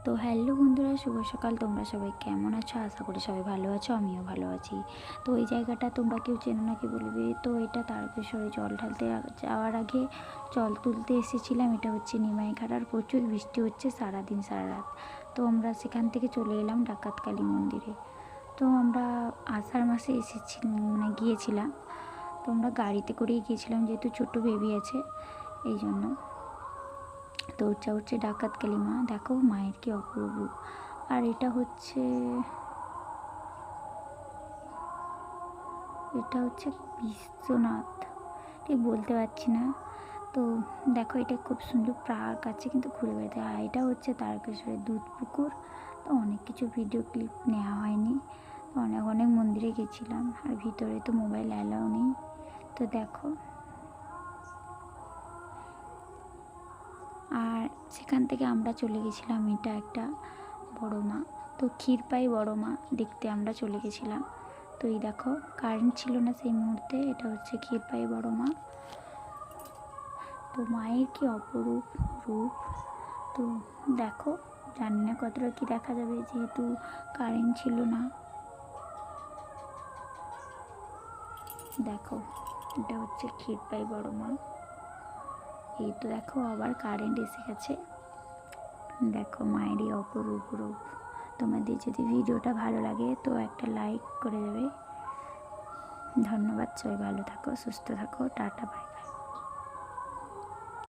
তো হ্যালো বন্ধুরা, শুভ সকাল। তোমরা সবাই কেমন আছো? আশা করি সবাই ভালো আছো, আমিও ভালো আছি। তো এই জায়গাটা তোমরা কেউ চেনো নাকি বলবে। তো এটা তারকেশ্বরে জল ঢালতে যাওয়ার আগে জল তুলতে এসেছিলাম। এটা হচ্ছে নিমাইঘাট, আর প্রচুর বৃষ্টি হচ্ছে সারাদিন সারা রাত। তো আমরা সেখান থেকে চলে এলাম ডাকাতকালী মন্দিরে। তো আমরা আষাঢ় মাসে গিয়েছিলাম। তো আমরা গাড়িতে করেই গিয়েছিলাম, যেহেতু ছোটো বেবি আছে এই জন্য। তো ওটা হচ্ছে ডাকাতকালী মা, দেখো মায়ের কি অপূর্ব। আর এটা হচ্ছে বিশ্বনাথ, ঠিক বলতে পারছি না। তো দেখো এটা খুব সুন্দর পার্ক আছে, কিন্তু ঘুরে বেড়াতে। আর এটা হচ্ছে তারকেশ্বরের দুধ পুকুর। তো অনেক কিছু ভিডিও ক্লিপ নেওয়া হয়নি। অনেক অনেক মন্দিরে গেছিলাম, আর ভিতরে তো মোবাইল অ্যালাউ নেই। তো দেখো, আর সেখান থেকে আমরা চলে গেছিলাম, এটা একটা বড় মা। তো ক্ষীরপাই বড় মা দেখতে আমরা চলে গেছিলাম। তো এই দেখো, কারেন্ট ছিল না সেই মুহূর্তে। এটা হচ্ছে ক্ষীরপাই বড় মা। তো মায়ের কি অপরূপ রূপ। তো দেখো, জানি না কতটা কি দেখা যাবে, যেহেতু কারেন্ট ছিল না। দেখো, এটা হচ্ছে ক্ষীরপাই বড় মা। এই তো দেখো, আবার কারেন্ট এসে গেছে। দেখো মায়েরই অপরূপ রূপ। তোমাদের যদি ভিডিওটা ভালো লাগে তো একটা লাইক করে দেবে। ধন্যবাদ, সবাই ভালো থাকো, সুস্থ থাকো, টাটা, বাই।